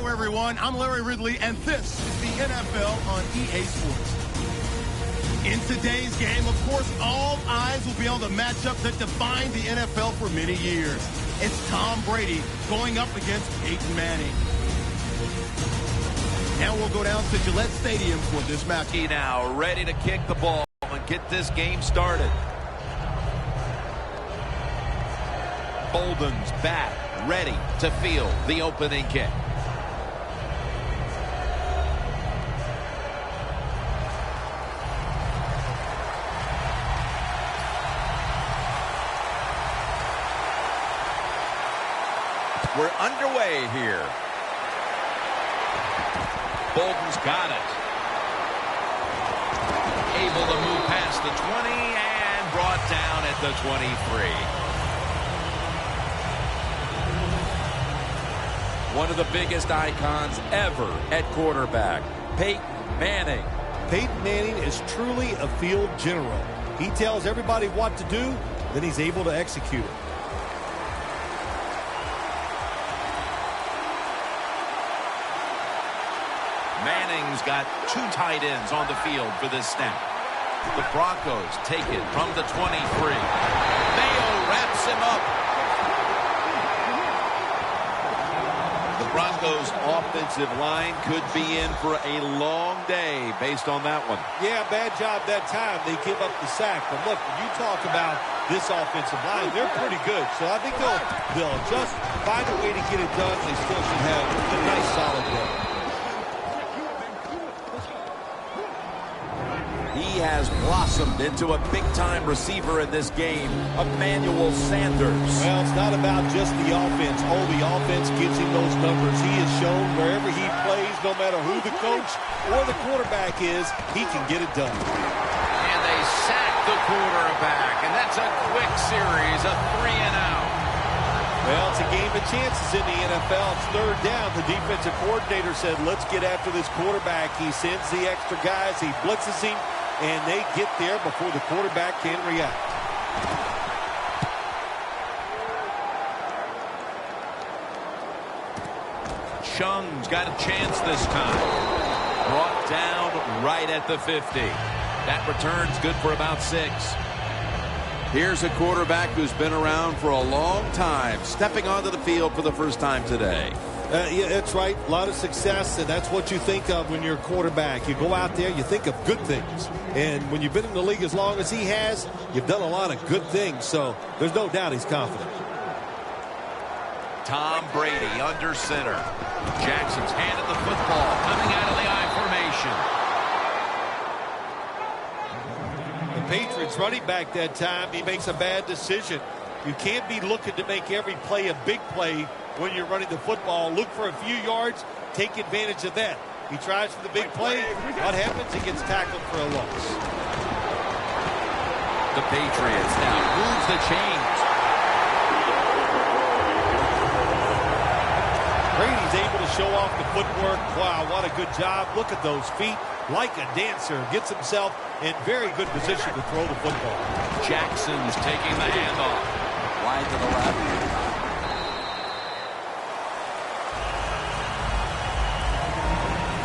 Hello, everyone. I'm Larry Ridley, and this is the NFL on EA Sports. In today's game, of course, all eyes will be on the matchup that defined the NFL for many years. It's Tom Brady going up against Peyton Manning. Now we'll go down to Gillette Stadium for this match. He now ready to kick the ball and get this game started. Bolden's back, ready to field the opening kick. We're underway here. Bolden's got it. Able to move past the 20 and brought down at the 23. One of the biggest icons ever at quarterback, Peyton Manning. Peyton Manning is truly a field general. He tells everybody what to do, then he's able to execute it. Manning's got two tight ends on the field for this snap. The Broncos take it from the 23. Mayo wraps him up. The Broncos offensive line could be in for a long day based on that one. Yeah, bad job that time. They give up the sack. But look, when you talk about this offensive line, they're pretty good. So I think they'll just find a way to get it done. They still should have a nice solid day. He has blossomed into a big-time receiver in this game, Emmanuel Sanders. Well, it's not about just the offense. Oh, the offense gives him those numbers. He has shown wherever he plays, no matter who the coach or the quarterback is, he can get it done. And they sack the quarterback, and that's a quick series, a 3-and-out. Well, it's a game of chances in the NFL. It's third down. The defensive coordinator said, let's get after this quarterback. He sends the extra guys. He blitzes him. And they get there before the quarterback can react. Chung's got a chance this time. Brought down right at the 50. That return's good for about 6. Here's a quarterback who's been around for a long time, stepping onto the field for the first time today. Yeah, that's right. A lot of success, and that's what you think of when you're a quarterback. You go out there, you think of good things. And when you've been in the league as long as he has, you've done a lot of good things. So there's no doubt he's confident. Tom Brady under center. Jackson's handed the football, coming out of the I formation. The Patriots running back that time, he makes a bad decision. You can't be looking to make every play a big play when you're running the football. Look for a few yards, take advantage of that. He tries for the big play. What happens? He gets tackled for a loss. The Patriots now moves the chains. Brady's able to show off the footwork. Wow, what a good job. Look at those feet. Like a dancer. Gets himself in very good position to throw the football. Jackson's taking the handoff. Wide to the left.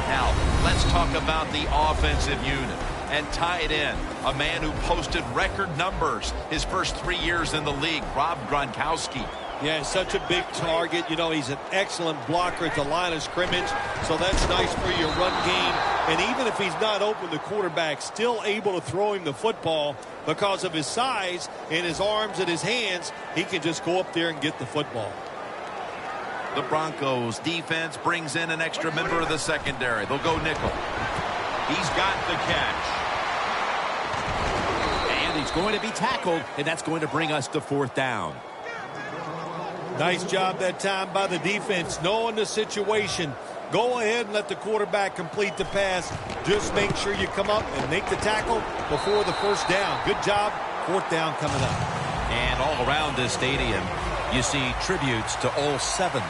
Now, let's talk about the offensive unit. And tight end, a man who posted record numbers his first 3 years in the league, Rob Gronkowski. Yeah, such a big target. You know, he's an excellent blocker at the line of scrimmage, so that's nice for your run game. And even if he's not open, the quarterback still able to throw him the football because of his size and his arms and his hands. He can just go up there and get the football. The Broncos defense brings in an extra member of the secondary. They'll go nickel. He's got the catch. And he's going to be tackled, and that's going to bring us to 4th down. Nice job that time by the defense, knowing the situation. Go ahead and let the quarterback complete the pass. Just make sure you come up and make the tackle before the first down. Good job. 4th down coming up. And all around this stadium, you see tributes to all 7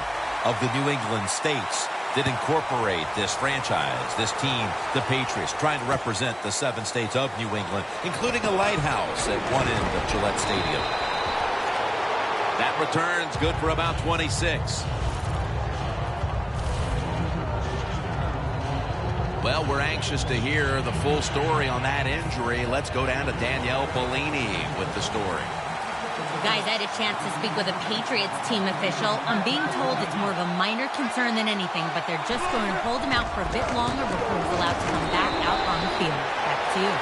of the New England states that incorporate this franchise, this team, the Patriots, trying to represent the 7 states of New England, including a lighthouse at one end of Gillette Stadium. That return's good for about 26. Well, we're anxious to hear the full story on that injury. Let's go down to Danielle Bellini with the story. Guys, I had a chance to speak with a Patriots team official. I'm being told it's more of a minor concern than anything, but they're just going to hold him out for a bit longer before he's allowed to come back out on the field. Back to you.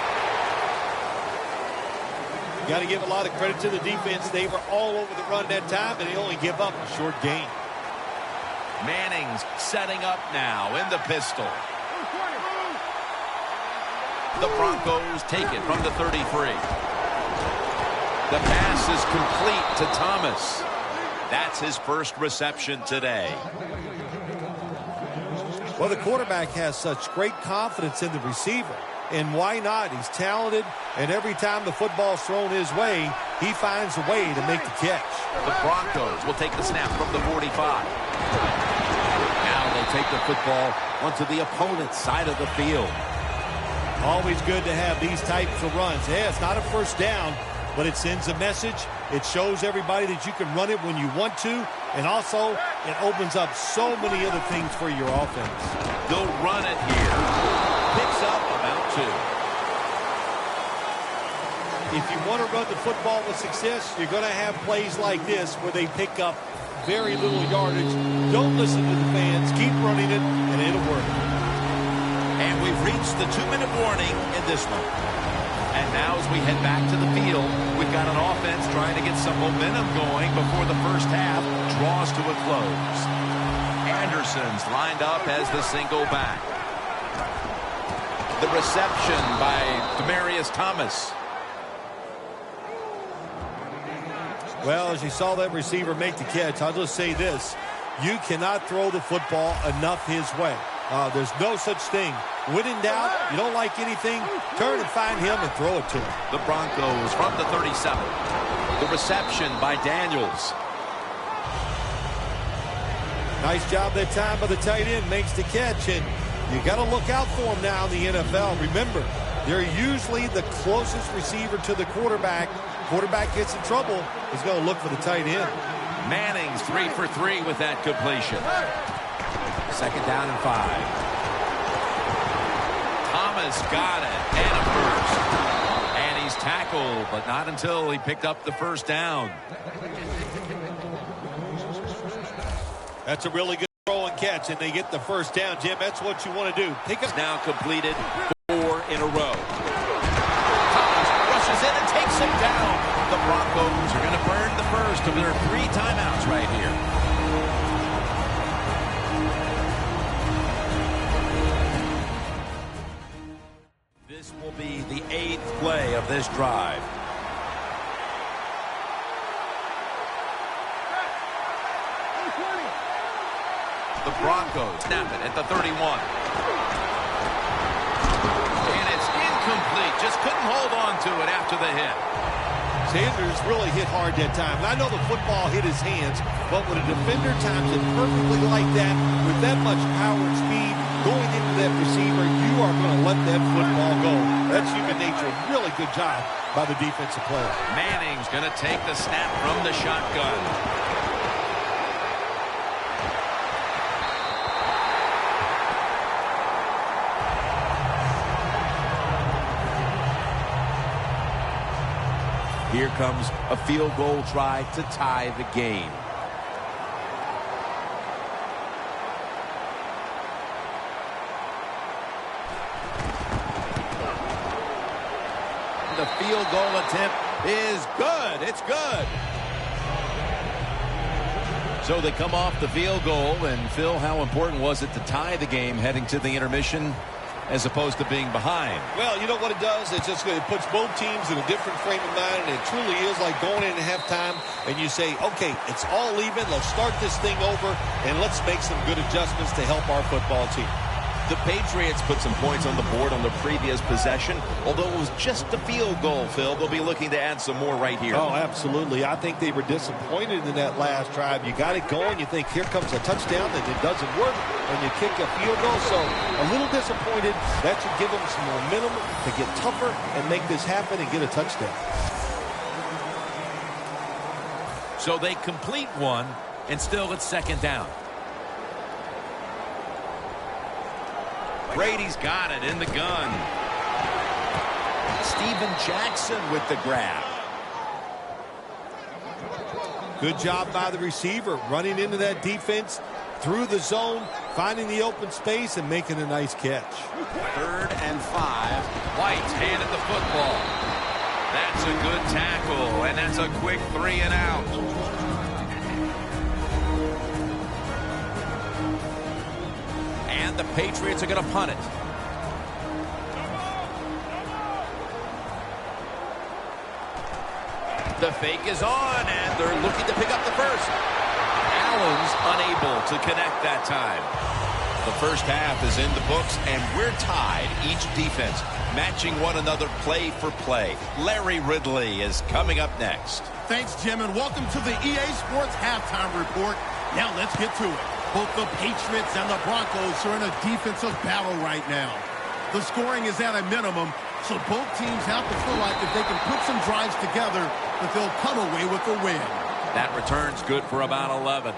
Got to give a lot of credit to the defense. They were all over the run that time, and they only give up a short gain. Manning's setting up now in the pistol. The Broncos take it from the 33. The pass is complete to Thomas. That's his first reception today. Well, the quarterback has such great confidence in the receiver. And why not? He's talented, and every time the football's thrown his way, he finds a way to make the catch. The Broncos will take the snap from the 45. Now they'll take the football onto the opponent's side of the field. Always good to have these types of runs. Yeah, it's not a first down, but it sends a message. It shows everybody that you can run it when you want to, and also it opens up so many other things for your offense. They'll run it here. Picks up about 2. If you want to run the football with success, you're going to have plays like this where they pick up very little yardage. Don't listen to the fans. Keep running it, and it'll work. And we've reached the 2-minute warning in this one. And now as we head back to the field, we've got an offense trying to get some momentum going before the first half draws to a close. Anderson's lined up as the single back. The reception by Demaryius Thomas. Well, as you saw that receiver make the catch, I'll just say this. You cannot throw the football enough his way. There's no such thing. When in doubt, you don't like anything, turn and find him and throw it to him. The Broncos from the 37. The reception by Daniels. Nice job that time by the tight end, makes the catch, and you got to look out for him now in the NFL. Remember, they're usually the closest receiver to the quarterback. Quarterback gets in trouble, he's going to look for the tight end. Manning's 3 for 3 with that completion. 2nd down and 5. Thomas got it, and a first. And he's tackled, but not until he picked up the first down. That's a really good throw and catch, and they get the first down, Jim. That's what you want to do. Pick up. Now completed 4 in a row. Thomas rushes in and takes him down. The Broncos are going to burn the first of their 3 timeouts right here. This will be the 8th play of this drive. The Broncos snap it at the 31. And it's incomplete. Just couldn't hold on to it after the hit. Sanders really hit hard that time. And I know the football hit his hands, but when a defender times it perfectly like that, with that much power and speed going into that receiver, you are going to let that football go. That's human nature. Really good job by the defensive player. Manning's going to take the snap from the shotgun. Here comes a field goal try to tie the game. The field goal attempt is good. It's good. So they come off the field goal, and Phil, how important was it to tie the game heading to the intermission as opposed to being behind? Well, you know what it does? It puts both teams in a different frame of mind, and it truly is like going into halftime, and you say, okay, it's all even. Let's start this thing over, and let's make some good adjustments to help our football team. The Patriots put some points on the board on the previous possession. Although it was just a field goal, Phil, they'll be looking to add some more right here. Oh, absolutely. I think they were disappointed in that last drive. You got it going. You think, here comes a touchdown, and it doesn't work, and you kick a field goal. So a little disappointed. That should give them some momentum to get tougher and make this happen and get a touchdown. So they complete one, and still it's 2nd down. Brady's got it in the gun. Steven Jackson with the grab. Good job by the receiver, running into that defense through the zone, finding the open space, and making a nice catch. 3rd and 5. White's handed the football. That's a good tackle, and that's a quick 3 and out. And the Patriots are going to punt it. The fake is on, and they're looking to pick up the first. Allen's unable to connect that time. The first half is in the books, and we're tied. Each defense matching one another play for play. Larry Ridley is coming up next. Thanks, Jim, and welcome to the EA Sports Halftime Report. Now let's get to it. Both the Patriots and the Broncos are in a defensive battle right now. The scoring is at a minimum, so both teams have to feel like if they can put some drives together, that they'll come away with a win. That return's good for about 11.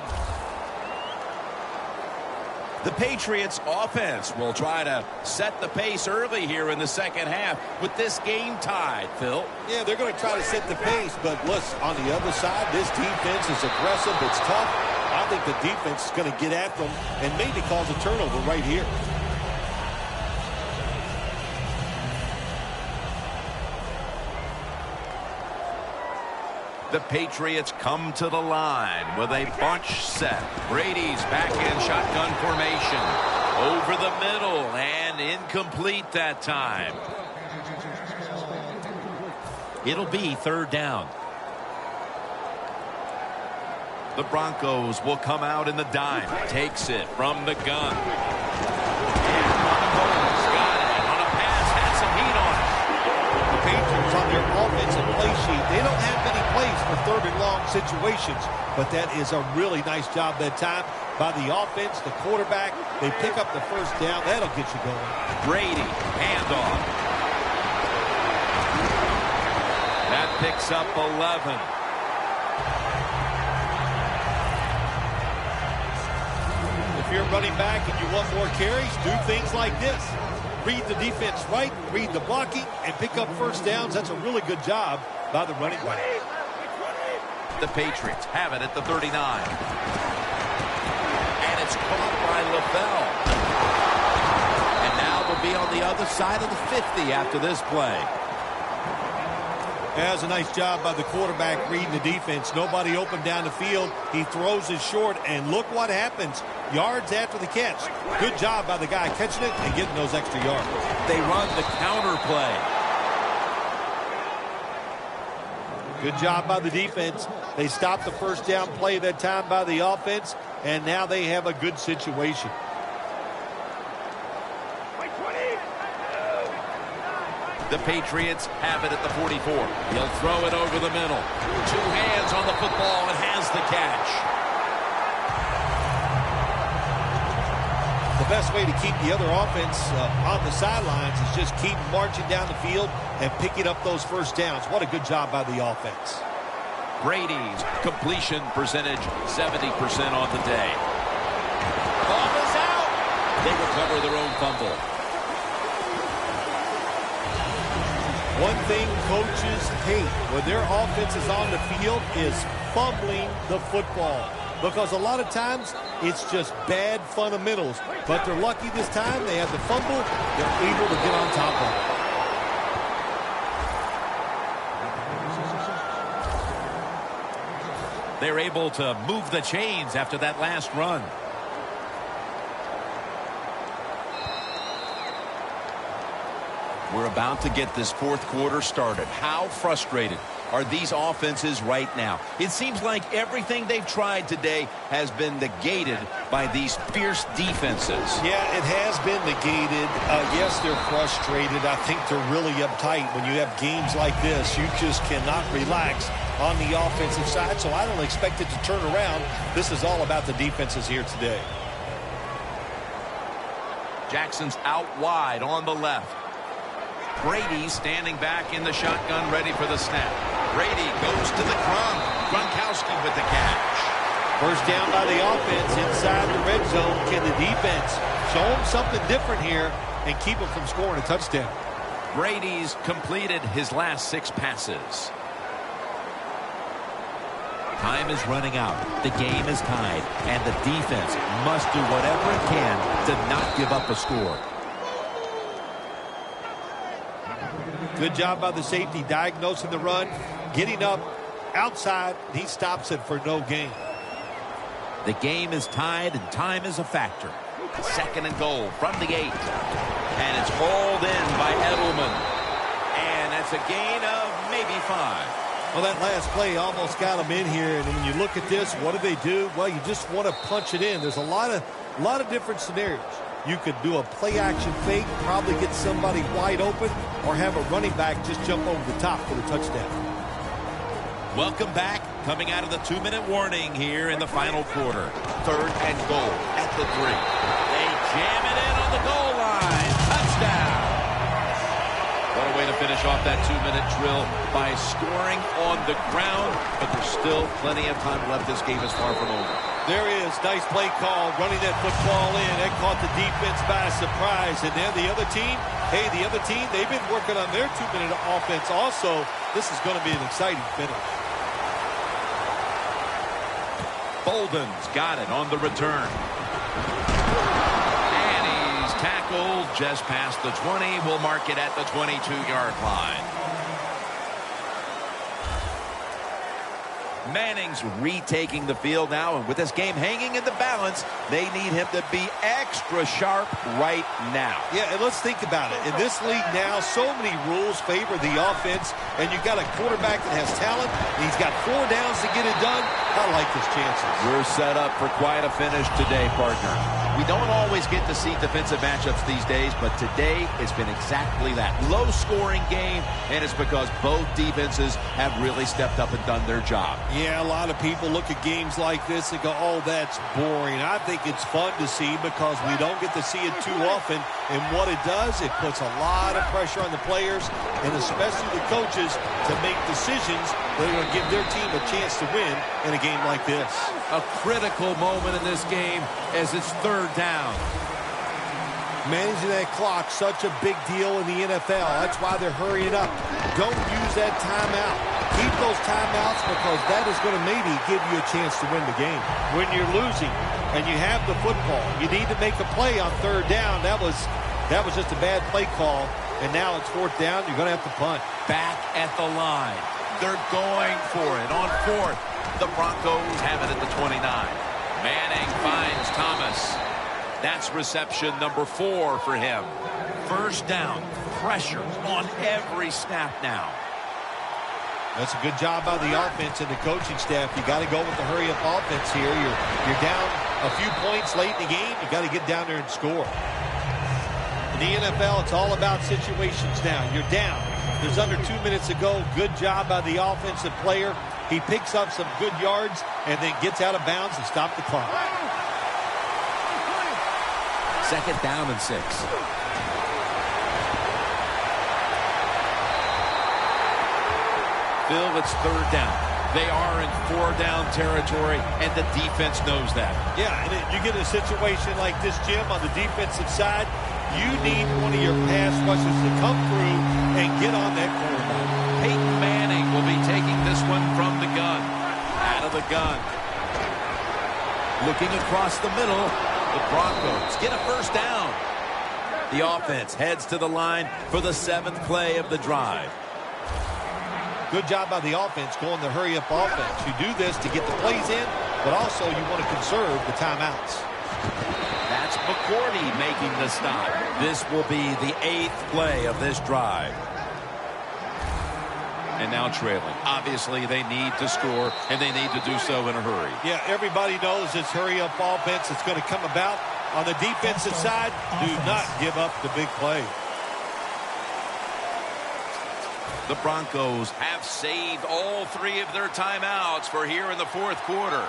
The Patriots offense will try to set the pace early here in the second half with this game tied, Phil. Yeah, they're going to try to set the pace, but listen, on the other side, this defense is aggressive, it's tough. I think the defense is going to get after them and maybe cause a turnover right here. The Patriots come to the line with a bunch set. Brady's back in shotgun formation. Over the middle and incomplete that time. It'll be 3rd down. The Broncos will come out in the dime. Takes it from the gun. And Mahomes got it on a pass. Had some heat on it. The Patriots on their offensive play sheet, they don't have many plays for 3rd and long situations, but that is a really nice job that time by the offense, the quarterback. They pick up the first down. That'll get you going. Brady, handoff. That picks up 11. If you're running back and you want more carries, do things like this. Read the defense right, read the blocking, and pick up first downs. That's a really good job by the running back. The Patriots have it at the 39. And it's caught by LaBelle. And now they'll be on the other side of the 50 after this play. That was a nice job by the quarterback reading the defense. Nobody open down the field. He throws it short, and look what happens. Yards after the catch. Good job by the guy catching it and getting those extra yards. They run the counter play. Good job by the defense. They stopped the first down play that time by the offense, and now they have a good situation. The Patriots have it at the 44. He'll throw it over the middle. 2 hands on the football and has the catch. The best way to keep the other offense on the sidelines is just keep marching down the field and picking up those first downs. What a good job by the offense. Brady's completion percentage 70% on the day. Ball is out. They recover their own fumble. One thing coaches hate when their offense is on the field is fumbling the football. Because a lot of times, it's just bad fundamentals. But they're lucky this time. They have the fumble. They're able to get on top of it. They're able to move the chains after that last run. We're about to get this 4th quarter started. How frustrated are these offenses right now? It seems like everything they've tried today has been negated by these fierce defenses. Yeah, it has been negated. Yes, they're frustrated. I think they're really uptight. When you have games like this, you just cannot relax on the offensive side, so I don't expect it to turn around. This is all about the defenses here today. Jackson's out wide on the left. Brady standing back in the shotgun, ready for the snap. Brady goes to the Gronkowski with the catch. First down by the offense inside the red zone. Can the defense Show them something different here and keep them from scoring a touchdown. Brady's completed his last 6 passes. Time is running out. The game is tied, and the defense must do whatever it can to not give up a score. Good job by the safety diagnosing the run, getting up outside. He stops it for no gain. The game is tied, and time is a factor. 2nd and goal from the 8. And it's hauled in by Edelman. And that's a gain of maybe 5. Well, that last play almost got them in here. And when you look at this, what do? Well, you just want to punch it in. There's a lot of different scenarios. You could do a play-action fake, probably get somebody wide open, or have a running back just jump over the top for the touchdown. Welcome back. Coming out of the 2-minute warning here in the final quarter. 3rd and goal at the 3. They jam it in on the goal line. Touchdown. What a way to finish off that 2-minute drill by scoring on the ground. But there's still plenty of time left. This game is far from over. There is. Nice play call, running that football in. That caught the defense by surprise. And then the other team, they've been working on their 2-minute offense also. This is going to be an exciting finish. Bolden's got it on the return. And he's tackled just past the 20. We'll mark it at the 22-yard line. Manning's retaking the field now, and with this game hanging in the balance, they need him to be extra sharp right now. Yeah, and let's think about it. In this league now, so many rules favor the offense, and you've got a quarterback that has talent, and he's got 4 downs to get it done. I like his chances. We're set up for quite a finish today, partner. We don't always get to see defensive matchups these days, but today it's been exactly that. Low-scoring game, and it's because both defenses have really stepped up and done their job. Yeah, a lot of people look at games like this and go, oh, that's boring. I think it's fun to see because we don't get to see it too often. And what it does, it puts a lot of pressure on the players and especially the coaches to make decisions that are going to give their team a chance to win in a game like this. A critical moment in this game as it's 3rd down. Managing that clock, such a big deal in the NFL. That's why they're hurrying up. Don't use that timeout. Keep those timeouts because that is going to maybe give you a chance to win the game. When you're losing and you have the football, you need to make a play on 3rd down. That was just a bad play call, and now it's 4th down. You're going to have to punt. Back at the line. They're going for it on 4th. The Broncos have it at the 29. Manning finds Thomas. That's reception number 4 for him. 1st down. Pressure on every snap now. That's a good job by the offense and the coaching staff. You got to go with the hurry-up offense here. You're down a few points late in the game. You got to get down there and score. In the NFL, it's all about situations now. You're down. There's under 2 minutes to go. Good job by the offensive player. He picks up some good yards and then gets out of bounds and stops the clock. 2nd down and 6. Phil, it's 3rd down. They are in 4-down territory, and the defense knows that. Yeah, and you get a situation like this, Jim, on the defensive side, you need one of your pass rushers to come through and get on that quarterback. Peyton Manning will be taking this one from the gun. Out of the gun. Looking across the middle, the Broncos get a 1st down. The offense heads to the line for the 7th play of the drive. Good job by the offense going the hurry-up offense. You do this to get the plays in, but also you want to conserve the timeouts. That's McCourty making the stop. This will be the 8th play of this drive. And now trailing. Obviously, they need to score, and they need to do so in a hurry. Yeah, everybody knows this hurry-up offense is going to come about. On the defensive side, do not give up the big play. The Broncos have saved all 3 of their timeouts for here in the 4th quarter.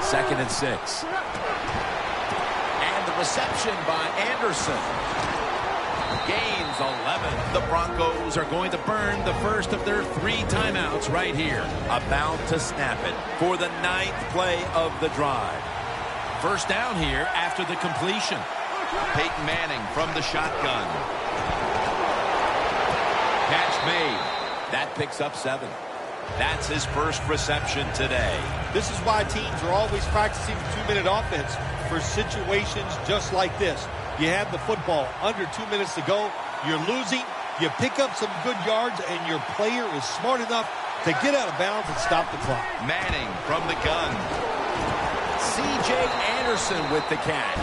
2nd and 6. And the reception by Anderson. Gains 11. The Broncos are going to burn the first of their 3 timeouts right here. About to snap it for the 9th play of the drive. First down here after the completion. Peyton Manning from the shotgun. Catch made. That picks up 7. That's his first reception today. This is why teams are always practicing the 2-minute offense for situations just like this. You have the football under 2 minutes to go. You're losing. You pick up some good yards, and your player is smart enough to get out of bounds and stop the clock. Manning from the gun. C.J. Anderson with the catch.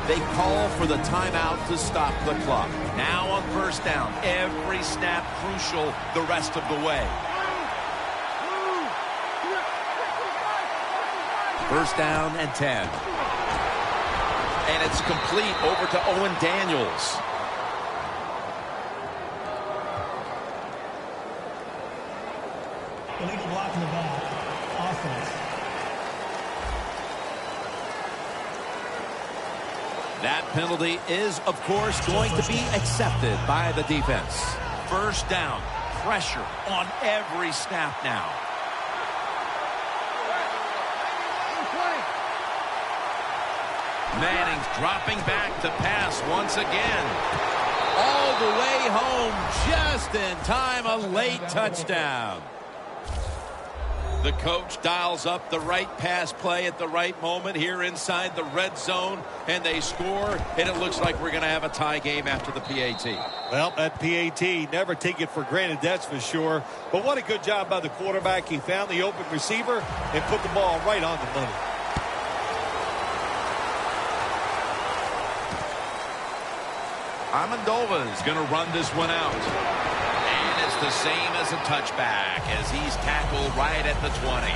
They call for the timeout to stop the clock. Now on first down, every snap crucial the rest of the way. First down and 10. And it's complete over to Owen Daniels. Illegal block in the back. Offense. That penalty is, of course, going to be accepted by the defense. First down. Pressure on every snap now. Manning's dropping back to pass once again. All the way home, just in time, a late touchdown. The coach dials up the right pass play at the right moment here inside the red zone, and they score, and it looks like we're going to have a tie game after the PAT. Well, that PAT, never take it for granted, that's for sure. But what a good job by the quarterback. He found the open receiver and put the ball right on the money. Amendola is going to run this one out. And it's the same as a touchback as he's tackled right at the 20.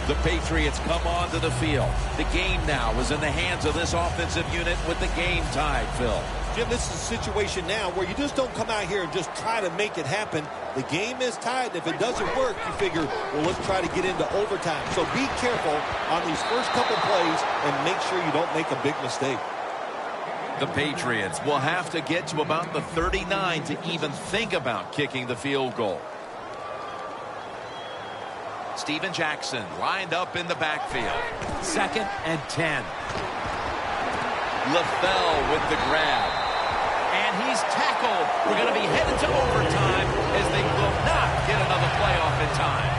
The Patriots come onto the field. The game now is in the hands of this offensive unit with the game tied, Phil. Jim, this is a situation now where you just don't come out here and just try to make it happen. The game is tied. If it doesn't work, you figure, well, let's try to get into overtime. So be careful on these first couple plays and make sure you don't make a big mistake. The Patriots will have to get to about the 39 to even think about kicking the field goal. Steven Jackson lined up in the backfield. 2nd and 10. LaFell with the grab. And he's tackled. We're going to be headed to overtime as they will not get another playoff in time.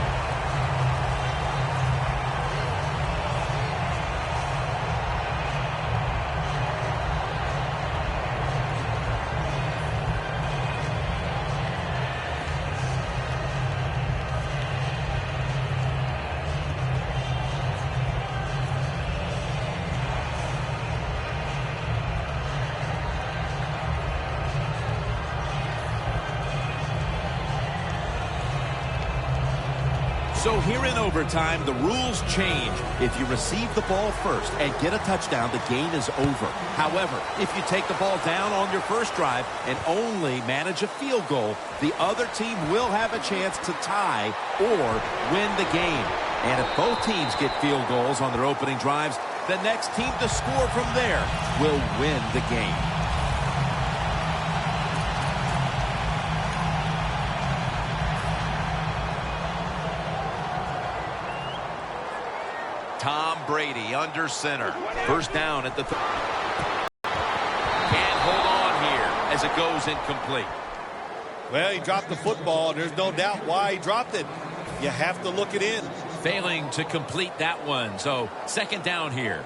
So here in overtime, the rules change. If you receive the ball first and get a touchdown, the game is over. However, if you take the ball down on your first drive and only manage a field goal, the other team will have a chance to tie or win the game. And if both teams get field goals on their opening drives, the next team to score from there will win the game. Tom Brady under center. First down at the can't hold on here as it goes incomplete. Well, he dropped the football. There's no doubt why he dropped it. You have to look it in. Failing to complete that one. So 2nd down here.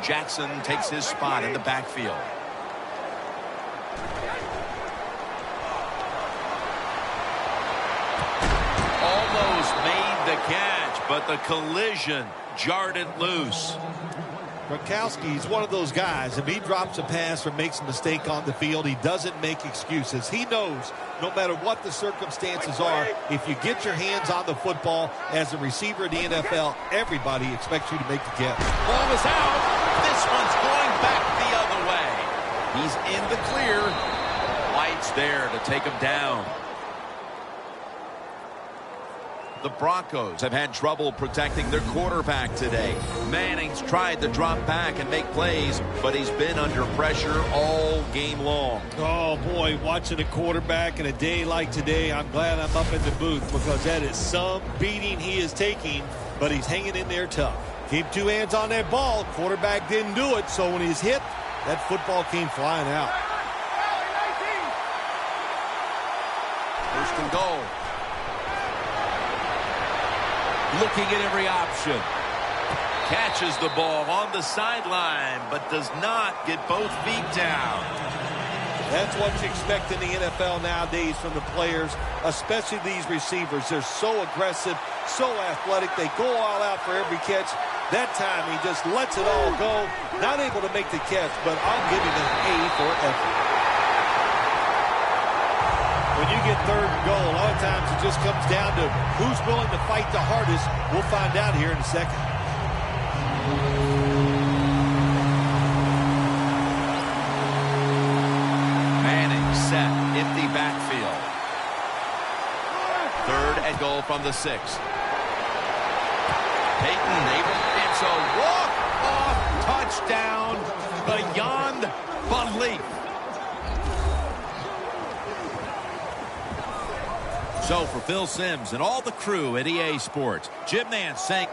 Jackson takes his spot in the backfield. Almost made the catch, but the collision jarred it loose. Gronkowski is one of those guys. If he drops a pass or makes a mistake on the field, he doesn't make excuses. He knows no matter what the circumstances are, if you get your hands on the football as a receiver in the NFL, everybody expects you to make the catch. Ball is out. This one's going back the other way. He's in the clear. White's there to take him down. The Broncos have had trouble protecting their quarterback today. Manning's tried to drop back and make plays, but he's been under pressure all game long. Oh, boy, watching a quarterback in a day like today, I'm glad I'm up in the booth because that is some beating he is taking, but he's hanging in there tough. Keep two hands on that ball. Quarterback didn't do it, so when he's hit, that football came flying out. First and goal. Looking at every option. Catches the ball on the sideline, but does not get both feet down. That's what you expect in the NFL nowadays from the players, especially these receivers. They're so aggressive, so athletic. They go all out for every catch. That time he just lets it all go. Not able to make the catch, but I'll give him an A for effort. When you get third and goal, a lot of times it just comes down to who's willing to fight the hardest. We'll find out here in a second. Manning set, empty backfield. Third and goal from the 6. Peyton, it's a walk-off touchdown beyond belief. So for Phil Simms and all the crew at EA Sports, Jim Nantz saying